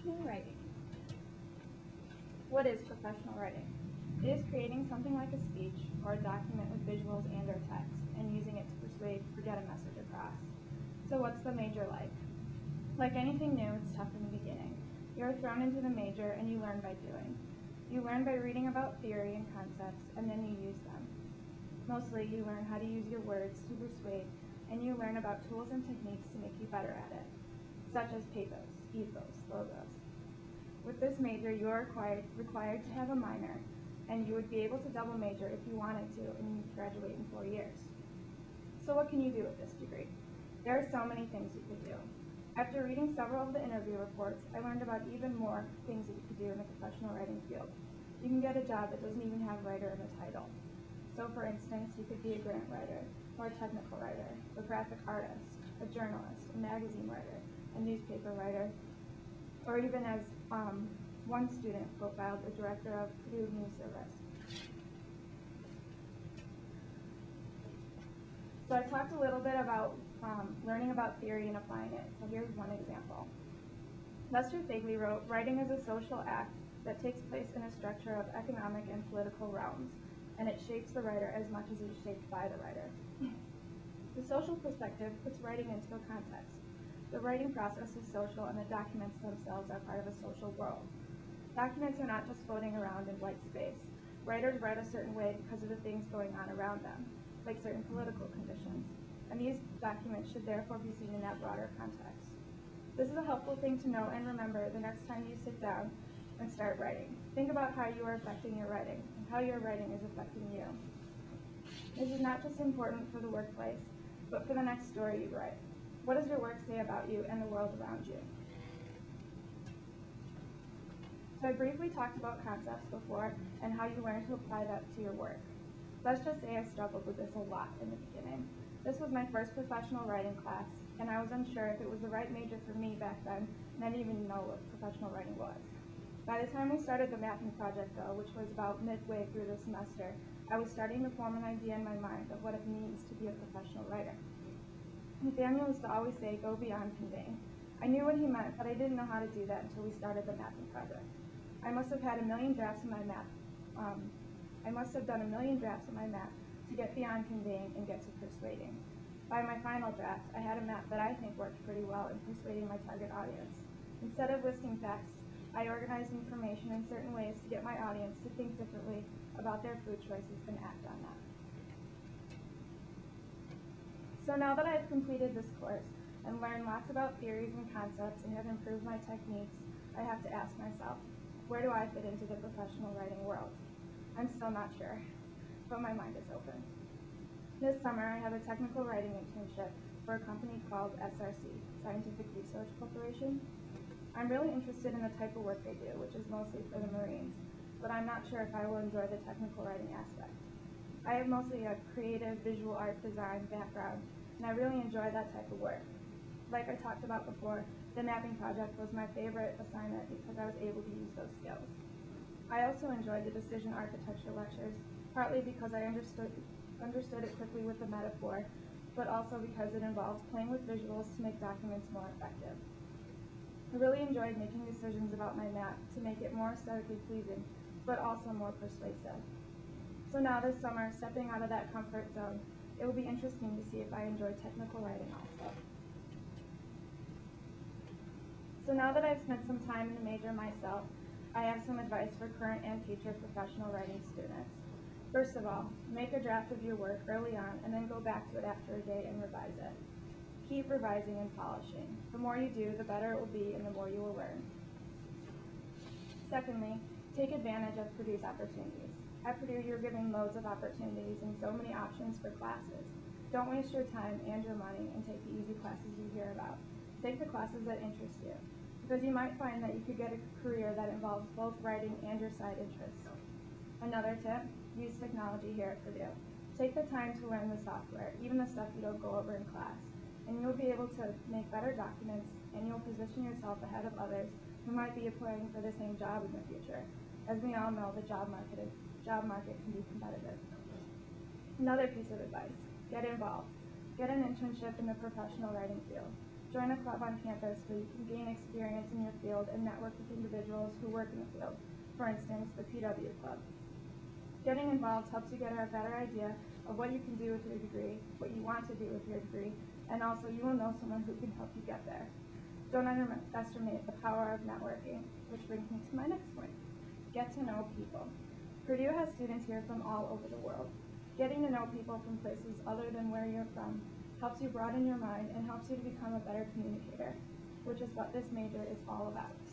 Professional writing. What is professional writing? It is creating something like a speech or a document with visuals and or text and using it to persuade or get a message across. So what's the major like? Like anything new, it's tough in the beginning. You're thrown into the major and you learn by doing. You learn by reading about theory and concepts and then you use them. Mostly you learn how to use your words to persuade and you learn about tools and techniques to make you better at it, such as pathos, ethos, logos. With this major, you are required to have a minor, and you would be able to double major if you wanted to and graduate in 4 years. So what can you do with this degree? There are so many things you could do. After reading several of the interview reports, I learned about even more things that you could do in the professional writing field. You can get a job that doesn't even have writer in the title. So for instance, you could be a grant writer, or a technical writer, a graphic artist, a journalist, a magazine writer, a newspaper writer, or even as one student profiled, the director of Purdue News Service. So I talked a little bit about learning about theory and applying it. So here's one example. Lester Fegley wrote, "Writing is a social act that takes place in a structure of economic and political realms, and it shapes the writer as much as it is shaped by the writer." The social perspective puts writing into a context. The writing process is social, and the documents themselves are part of a social world. Documents are not just floating around in white space. Writers write a certain way because of the things going on around them, like certain political conditions, and these documents should therefore be seen in that broader context. This is a helpful thing to know and remember the next time you sit down and start writing. Think about how you are affecting your writing, and how your writing is affecting you. This is not just important for the workplace, but for the next story you write. What does your work say about you and the world around you? So I briefly talked about concepts before and how you learn to apply that to your work. Let's just say I struggled with this a lot in the beginning. This was my first professional writing class, and I was unsure if it was the right major for me back then, and I didn't even know what professional writing was. By the time we started the mapping project, though, which was about midway through the semester, I was starting to form an idea in my mind of what it means to be a professional writer. Nathaniel used to always say, "Go beyond conveying." I knew what he meant, but I didn't know how to do that until we started the mapping project. I must have had a million drafts in my map. I must have done a million drafts in my map to get beyond conveying and get to persuading. By my final draft, I had a map that I think worked pretty well in persuading my target audience. Instead of listing facts, I organized information in certain ways to get my audience to think differently about their food choices and act on that. So now that I've completed this course and learned lots about theories and concepts and have improved my techniques, I have to ask myself, where do I fit into the professional writing world? I'm still not sure, but my mind is open. This summer, I have a technical writing internship for a company called SRC, Scientific Research Corporation. I'm really interested in the type of work they do, which is mostly for the Marines, but I'm not sure if I will enjoy the technical writing aspect. I have mostly a creative visual art design background, and I really enjoy that type of work. Like I talked about before, the mapping project was my favorite assignment because I was able to use those skills. I also enjoyed the decision architecture lectures, partly because I understood it quickly with the metaphor, but also because it involved playing with visuals to make documents more effective. I really enjoyed making decisions about my map to make it more aesthetically pleasing, but also more persuasive. So now this summer, stepping out of that comfort zone, it will be interesting to see if I enjoy technical writing also. So now that I've spent some time in the major myself, I have some advice for current and future professional writing students. First of all, make a draft of your work early on and then go back to it after a day and revise it. Keep revising and polishing. The more you do, the better it will be and the more you will learn. Secondly, take advantage of Purdue's opportunities. At Purdue, you're given loads of opportunities and so many options for classes. Don't waste your time and your money and take the easy classes you hear about. Take the classes that interest you, because you might find that you could get a career that involves both writing and your side interests. Another tip, use technology here at Purdue. Take the time to learn the software, even the stuff you don't go over in class, and you'll be able to make better documents, and you'll position yourself ahead of others who might be applying for the same job in the future. As we all know, the job market can be competitive. Another piece of advice, get involved. Get an internship in the professional writing field. Join a club on campus where you can gain experience in your field and network with individuals who work in the field, for instance, the PW Club. Getting involved helps you get a better idea of what you can do with your degree, what you want to do with your degree, and also you will know someone who can help you get there. Don't underestimate the power of networking, which brings me to my next point. Get to know people. Purdue has students here from all over the world. Getting to know people from places other than where you're from helps you broaden your mind and helps you to become a better communicator, which is what this major is all about.